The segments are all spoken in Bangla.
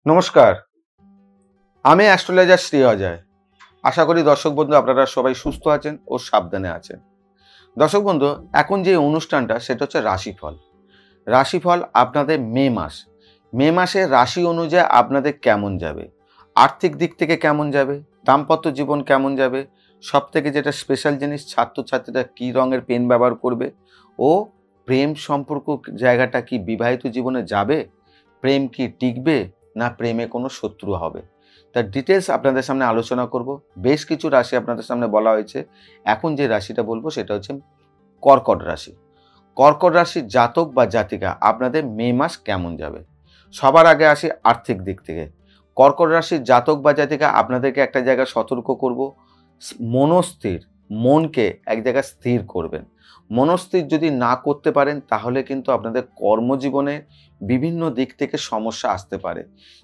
নমস্কার, আমি অ্যাস্ট্রোলজার শ্রী অজয়। আশা করি দর্শক বন্ধু আপনারা সবাই সুস্থ আছেন ও সাবধানে আছেন। দর্শক বন্ধু, এখন যে অনুষ্ঠানটা সেটা হচ্ছে রাশিফল। রাশিফল আপনাদের মে মাসের রাশি অনুযায়ী আপনাদের কেমন যাবে, আর্থিক দিক থেকে কেমন যাবে, দাম্পত্য জীবন কেমন যাবে, সব থেকে যেটা স্পেশাল জিনিস ছাত্রছাত্রীরা কী রঙের পেন ব্যবহার করবে ও প্রেম সম্পর্ক জায়গাটা কি বিবাহিত জীবনে যাবে, প্রেম কি টিকবে না প্রেমে কোনো শত্রু হবে, তার ডিটেলস আপনাদের সামনে আলোচনা করব। বেশ কিছু রাশি আপনাদের সামনে বলা হয়েছে। এখন যে রাশিটা বলবো সেটা হচ্ছে কর্কট রাশি। কর্কট রাশির জাতক বা জাতিকা আপনাদের মে মাস কেমন যাবে। সবার আগে আসি আর্থিক দিক থেকে। কর্কট রাশির জাতক বা জাতিকা আপনাদেরকে একটা জায়গায় সতর্ক করব, মনস্থির, মনকে এক জায়গায় স্থির করবেন। মনস্থির যদি না করতে পারেন তাহলে কিন্তু আপনাদের কর্মজীবনে বিভিন্ন দিক থেকে সমস্যা আসতে পারে,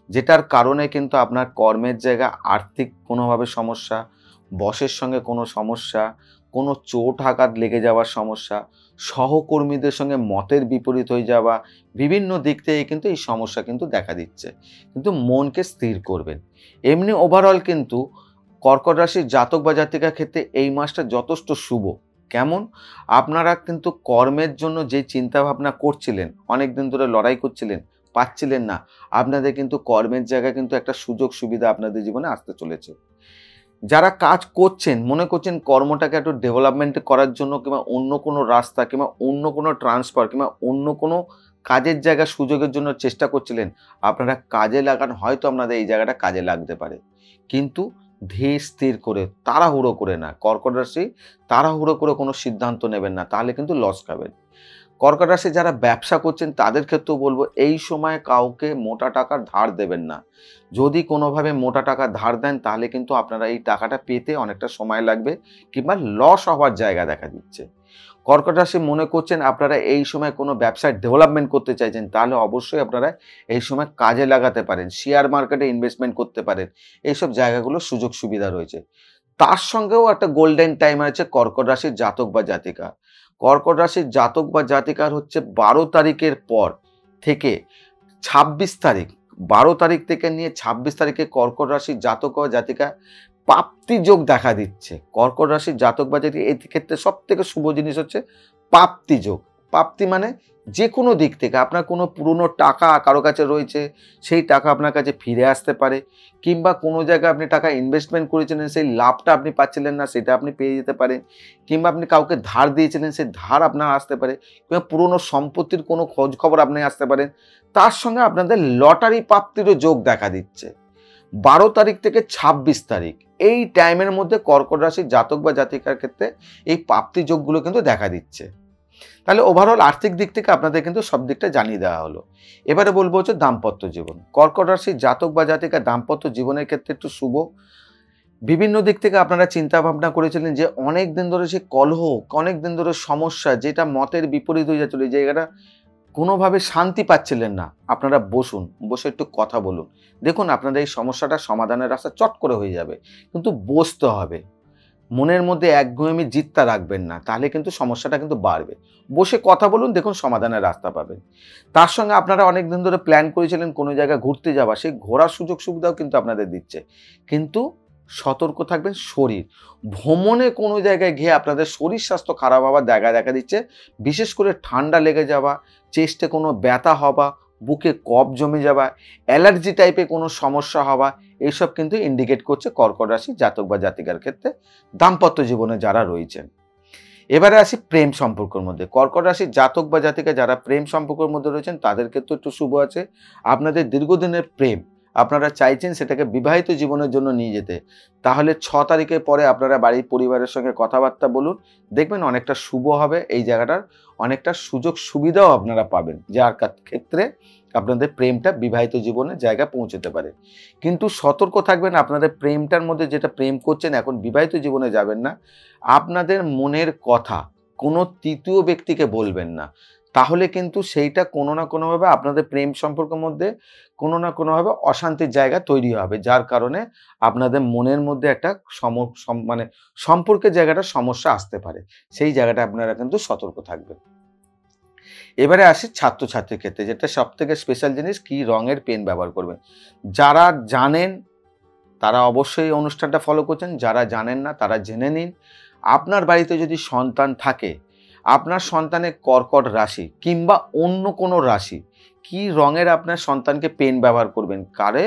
যেটার কারণে কিন্তু আপনার কর্মের জায়গায় আর্থিক কোনোভাবে সমস্যা, বসের সঙ্গে কোনো সমস্যা, কোনো চোট আঘাত লেগে যাওয়ার সমস্যা, সহকর্মীদের সঙ্গে মতের বিপরীত হয়ে যাওয়া, বিভিন্ন দিক থেকে কিন্তু এই সমস্যা কিন্তু দেখা দিচ্ছে। কিন্তু মনকে স্থির করবেন। এমনি ওভারঅল কিন্তু কর্কট রাশির জাতক বা জাতিকার ক্ষেত্রে এই মাসটা যথেষ্ট শুভ। কেমন? আপনারা কিন্তু কর্মের জন্য যে চিন্তাভাবনা করছিলেন, অনেক দিন ধরে লড়াই করছিলেন, পাচ্ছিলেন না, আপনাদের কিন্তু কর্মের জায়গায় কিন্তু একটা সুযোগ সুবিধা আপনাদের জীবনে আসতে চলেছে। যারা কাজ করছেন, মনে করছেন কর্মটাকে একটু ডেভেলপমেন্ট করার জন্য কিংবা অন্য কোনো রাস্তা কিংবা অন্য কোনো ট্রান্সফার কিংবা অন্য কোনো কাজের জায়গা সুযোগের জন্য চেষ্টা করছিলেন, আপনারা কাজে লাগান, হয়তো আপনাদের এই জায়গাটা কাজে লাগতে পারে। কিন্তু ধীর স্থির করে, তাড়াহুড়ো করে না। কর্কট রাশি তাড়াহুড়ো করে কোনো সিদ্ধান্ত নেবেন না, তাহলে কিন্তু লস খাবেন। কর্কট রাশি যারা ব্যবসা করছেন তাদের ক্ষেত্রেও বলবো, এই সময় কাউকে মোটা টাকার ধার দেবেন না। যদি কোনোভাবে মোটা টাকা ধার দেন তাহলে কিন্তু আপনারা এই টাকাটা পেতে অনেকটা সময় লাগবে কিংবা লস হওয়ার জায়গা দেখা দিচ্ছে। কর্কট রাশি মনে করছেন আপনারা এই সময় কোনো ব্যবসায় ডেভেলপমেন্ট করতে চাইছেন, তাহলে অবশ্যই আপনারা এই সময় কাজে লাগাতে পারেন, শেয়ার মার্কেটে ইনভেস্টমেন্ট করতে পারেন। এইসব জায়গাগুলো সুযোগ সুবিধা রয়েছে। তার সঙ্গেও একটা গোল্ডেন টাইম আছে কর্কট রাশির জাতক বা জাতিকা। কর্কট রাশির জাতক বা জাতিকার হচ্ছে 12 তারিখের পর থেকে 26 তারিখ, 12 তারিখ থেকে নিয়ে 26 তারিখে কর্কট রাশির জাতক বা জাতিকা প্রাপ্তি যোগ দেখা দিচ্ছে। কর্কট রাশির জাতক বা জাতিকা এই ক্ষেত্রে সব থেকে শুভ জিনিস হচ্ছে প্রাপ্তি যোগ। প্রাপ্তি মানে যে কোনো দিক থেকে আপনার কোনো পুরনো টাকা কারো কাছে রয়েছে, সেই টাকা আপনার কাছে ফিরে আসতে পারে, কিংবা কোনো জায়গায় আপনি টাকা ইনভেস্টমেন্ট করেছিলেন, সেই লাভটা আপনি পাচ্ছিলেন না, সেটা আপনি পেয়ে যেতে পারেন, কিংবা আপনি কাউকে ধার দিয়েছিলেন, সেই ধার আপনার আসতে পারে, কিংবা পুরনো সম্পত্তির কোনো খোঁজ খবর আপনি আসতে পারেন। তার সঙ্গে আপনাদের লটারি প্রাপ্তিরও যোগ দেখা দিচ্ছে। 12 তারিখ থেকে 26 তারিখ এই টাইমের মধ্যে কর্কট রাশির জাতক বা জাতিকার ক্ষেত্রে এই প্রাপ্তি যোগগুলো কিন্তু দেখা দিচ্ছে। তাহলে ওভারঅল আর্থিক দিক থেকে আপনাদের কিন্তু সব দিকটা জানিয়ে দেওয়া হলো। এবারে বলবো হচ্ছে দাম্পত্য জীবন। কর্কট রাশির জাতক বা জাতিকা দাম্পত্য জীবনের ক্ষেত্রে একটু শুভ। বিভিন্ন দিক থেকে আপনারা চিন্তা ভাবনা করেছিলেন যে অনেক দিন ধরে সে কলহ, অনেক দিন ধরে সমস্যা, যেটা মতের বিপরীত হয়ে যাচ্ছিল, এই জায়গাটা কোনোভাবে শান্তি পাচ্ছিলেন না। আপনারা বসুন, বসে একটু কথা বলুন। দেখুন আপনাদের এই সমস্যাটা সমাধানের রাস্তা চট করে হয়ে যাবে। কিন্তু বসতে হবে। মনের মধ্যে একগুঁয়েমি জিতটা রাখবেন না, তাহলে কিন্তু সমস্যাটা কিন্তু বাড়বে। বসে কথা বলুন, দেখুন সমাধানের রাস্তা পাবেন। তার সঙ্গে আপনারা অনেক দিন ধরে প্ল্যান করেছিলেন কোনো জায়গায় ঘুরতে যাওয়া, সেই ঘোরার সুযোগ সুবিধাও কিন্তু আপনাদের দিচ্ছে। কিন্তু সতর্ক থাকবেন শরীর। ভ্রমণে কোনো জায়গায় গিয়ে আপনাদের শরীর স্বাস্থ্য খারাপ হওয়ার জায়গা দেখা দিচ্ছে। বিশেষ করে ঠান্ডা লেগে যাওয়া, চেস্টে কোনো ব্যথা হওয়া, বুকে কফ জমে যাওয়া, অ্যালার্জি টাইপের কোনো সমস্যা হওয়া, এইসব কিন্তু ইন্ডিকেট করছে কর্কট রাশি জাতক বা জাতিকার ক্ষেত্রে দাম্পত্য জীবনে যারা রয়েছেন। এবারে আসি প্রেম সম্পর্কের মধ্যে। কর্কট রাশির জাতক বা জাতিকা যারা প্রেম সম্পর্কের মধ্যে রয়েছেন তাদের ক্ষেত্রে একটু শুভ আছে। আপনাদের দীর্ঘদিনের প্রেম আপনারা চাইছেন সেটাকে বিবাহিত জীবনের জন্য নিয়ে যেতে, তাহলে 6 তারিখের পরে আপনারা বাড়ির পরিবারের সঙ্গে কথাবার্তা বলুন, দেখবেন অনেকটা শুভ হবে। এই জায়গাটার অনেকটা সুযোগ সুবিধাও আপনারা পাবেন, যার ক্ষেত্রে আপনাদের প্রেমটা বিবাহিত জীবনের জায়গায় পৌঁছতে পারে। কিন্তু সতর্ক থাকবেন, আপনাদের প্রেমটার মধ্যে যেটা প্রেম করছেন এখন বিবাহিত জীবনে যাবেন না, আপনাদের মনের কথা কোনো তৃতীয় ব্যক্তিকে বলবেন না। তাহলে কিন্তু সেইটা কোনো না কোনোভাবে আপনাদের প্রেম সম্পর্কের মধ্যে কোনো না কোনোভাবে অশান্তির জায়গা তৈরি হবে, যার কারণে আপনাদের মনের মধ্যে একটা মানে সম্পর্কের জায়গাটা সমস্যা আসতে পারে। সেই জায়গাটা আপনারা কিন্তু সতর্ক থাকবেন। এবারে আসি ছাত্রছাত্রীর ক্ষেত্রে, যেটা সব থেকে স্পেশাল জিনিস, কি রঙের পেন ব্যবহার করবেন। যারা জানেন তারা অবশ্যই এই অনুষ্ঠানটা ফলো করছেন, যারা জানেন না তারা জেনে নিন। আপনার বাড়িতে যদি সন্তান থাকে, আপনার সন্তানের কর্কট রাশি কিংবা অন্য কোনো রাশি, কি রঙের আপনার সন্তানকে পেন ব্যবহার করবেন, কারে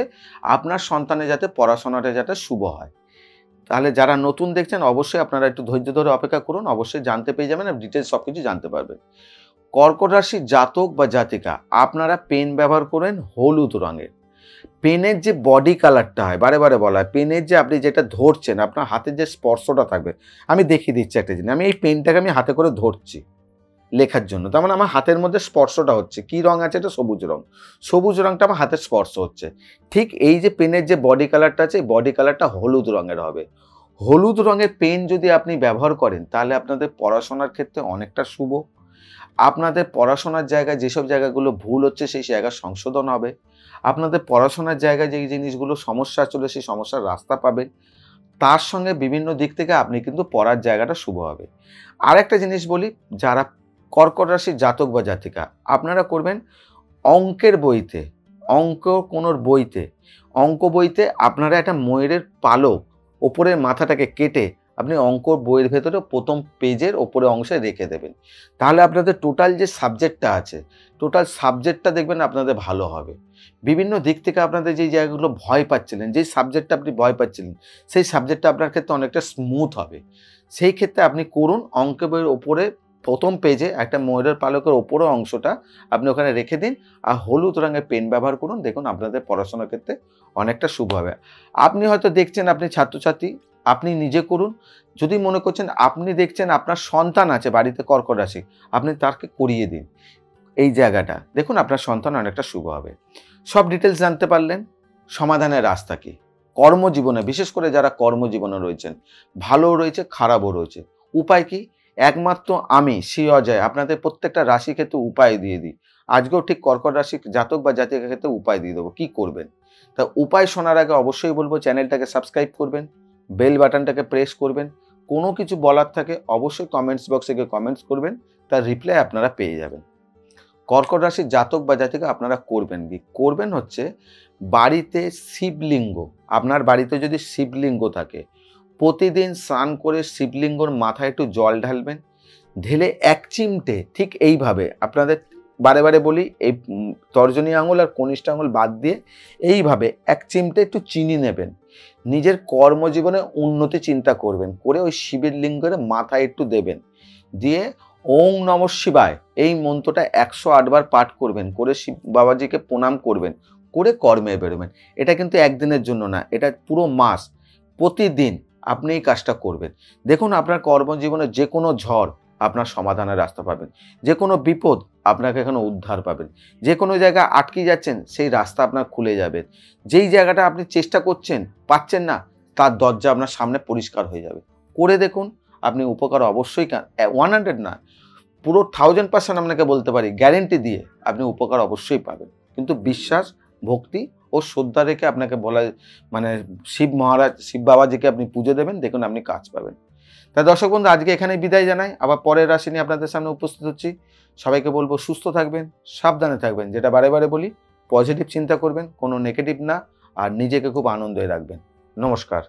আপনার সন্তানের যাতে পড়াশোনাটা যাতে শুভ হয়। তাহলে যারা নতুন দেখছেন অবশ্যই আপনারা একটু ধৈর্য ধরে অপেক্ষা করুন, অবশ্যই জানতে পেয়ে যাবেন, ডিটেলস সব কিছু জানতে পারবেন। কর্কট রাশির জাতক বা জাতিকা, আপনারা পেন ব্যবহার করেন হলুদ রঙের। পেনের যে বডি কালারটা হয়, বারে বারে বলা হয়, পেনের যে আপনি যেটা ধরছেন, আপনার হাতের যে স্পর্শটা থাকবে, আমি দেখিয়ে দিচ্ছি একটা জিনিস। আমি এই পেনটাকে আমি হাতে করে ধরছি লেখার জন্য, তার মানে আমার হাতের মধ্যে স্পর্শটা হচ্ছে। কি রং আছে? এটা সবুজ রং। সবুজ রংটা আমার হাতের স্পর্শ হচ্ছে। ঠিক এই যে পেনের যে বডি কালারটা আছে, এই বডি কালারটা হলুদ রঙের হবে। হলুদ রঙের পেন যদি আপনি ব্যবহার করেন, তাহলে আপনাদের পড়াশোনার ক্ষেত্রে অনেকটা শুভ। আপনাদের পড়াশোনার জায়গায় যেসব জায়গাগুলো ভুল হচ্ছে, সেই জায়গার সংশোধন হবে। আপনাদের পড়াশোনার জায়গায় যে জিনিসগুলো সমস্যা চলে, সেই সমস্যার রাস্তা পাবেন। তার সঙ্গে বিভিন্ন দিক থেকে আপনি কিন্তু পড়ার জায়গাটা শুভ হবে। আর একটা জিনিস বলি, যারা কর্কট রাশির জাতক বা জাতিকা, আপনারা করবেন অঙ্কের বইতে, কোনো বইতে, অঙ্ক বইতে আপনারা একটা ময়ূরের পালক ওপরের মাথাটাকে কেটে আপনি অঙ্ক বইয়ের ভেতরে প্রথম পেজের ওপরে অংশে রেখে দেবেন। তাহলে আপনাদের টোটাল যে সাবজেক্টটা আছে, টোটাল সাবজেক্টটা দেখবেন আপনাদের ভালো হবে। বিভিন্ন দিক থেকে আপনাদের যেই জায়গাগুলো ভয় পাচ্ছিলেন, যেই সাবজেক্টটা আপনি ভয় পাচ্ছিলেন, সেই সাবজেক্টটা আপনার ক্ষেত্রে অনেকটা স্মুথ হবে। সেই ক্ষেত্রে আপনি করুন, অঙ্ক বইয়ের ওপরে প্রথম পেজে একটা ময়ূরের পালকের ওপরের অংশটা আপনি ওখানে রেখে দিন, আর হলুদ রঙের পেন ব্যবহার করুন। দেখুন আপনাদের পড়াশোনার ক্ষেত্রে অনেকটা শুভ হবে। আপনি হয়তো দেখছেন, আপনি ছাত্রছাত্রী, আপনি নিজে করুন। যদি মনে করছেন, আপনি দেখছেন আপনার সন্তান আছে বাড়িতে কর্কট রাশি, আপনি তাকে করিয়ে দিন এই জায়গাটা, দেখুন আপনার সন্তান অনেকটা শুভ হবে। সব ডিটেলস জানতে পারলেন। সমাধানের রাস্তা কি? কর্মজীবনে, বিশেষ করে যারা কর্মজীবনে রয়েছেন, ভালোও রয়েছে খারাপও রয়েছে, উপায় কি? একমাত্র আমি শ্রী অজয় আপনাদের প্রত্যেকটা রাশি ক্ষেত্রে উপায় দিয়ে দিই। আজকেও ঠিক কর্কট রাশি জাতক বা জাতিকার ক্ষেত্রে উপায় দিয়ে দেবো কি করবেন। তা উপায় শোনার আগে অবশ্যই বলবো চ্যানেলটাকে সাবস্ক্রাইব করবেন, বেল বাটনটাকে প্রেস করবেন। কোনো কিছু বলার থাকে অবশ্যই কমেন্টস বক্সে গিয়ে কমেন্টস করবেন, তার রিপ্লাই আপনারা পেয়ে যাবেন। কর্কট রাশির জাতক বা জাতিকা আপনারা করবেন কি? করবেন হচ্ছে বাড়িতে শিবলিঙ্গ, আপনার বাড়িতে যদি শিবলিঙ্গ থাকে, প্রতিদিন স্নান করে শিবলিঙ্গর মাথায় একটু জল ঢালবেন। ঢেলে এক চিমটে, ঠিক এইভাবে আপনাদের বারে বারে বলি, এই তর্জনী আঙুল আর কনিষ্ঠ আঙুল বাদ দিয়ে এইভাবে এক চিমটে একটু চিনি নেবেন। নিজের কর্মজীবনে উন্নতি চিন্তা করবেন, করে ওই শিবের লিঙ্গের মাথায় একটু দেবেন। দিয়ে ওং নমঃ শিবায় এই মন্ত্রটা 108 বার পাঠ করবেন, করে শিব বাবাজিকে প্রণাম করবেন, করে কর্মে বেরোবেন। এটা কিন্তু একদিনের জন্য না, এটা পুরো মাস, প্রতিদিন আপনি এই কাজটা করবেন। দেখুন আপনার কর্মজীবনে যে কোনো ঝড় আপনার সমাধানের রাস্তা পাবেন, যে কোনো বিপদ আপনাকে এখানে উদ্ধার পাবেন, যে কোনো জায়গায় আটকে যাচ্ছেন সেই রাস্তা আপনার খুলে যাবে, যেই জায়গাটা আপনি চেষ্টা করছেন পাচ্ছেন না, তার দরজা আপনার সামনে পরিষ্কার হয়ে যাবে। করে দেখুন, আপনি উপকার অবশ্যই 100 না, পুরো 1000% আপনাকে বলতে পারি, গ্যারেন্টি দিয়ে আপনি উপকার অবশ্যই পাবেন। কিন্তু বিশ্বাস, ভক্তি ও শ্রদ্ধা রেখে আপনাকে বলা, মানে শিব মহারাজ, শিব বাবাজিকে আপনি পুজো দেবেন, দেখুন আপনি কাজ পাবেন। তাই দর্শক বন্ধু, আজকে এখানেই বিদায় জানাই, আবার পরের রাশি নিয়ে আপনাদের সামনে উপস্থিত হচ্ছি। সবাইকে বলবো সুস্থ থাকবেন, সাবধানে থাকবেন, যেটা বারে বারে বলি, পজিটিভ চিন্তা করবেন, কোনো নেগেটিভ না, আর নিজেকে খুব আনন্দে রাখবেন। নমস্কার।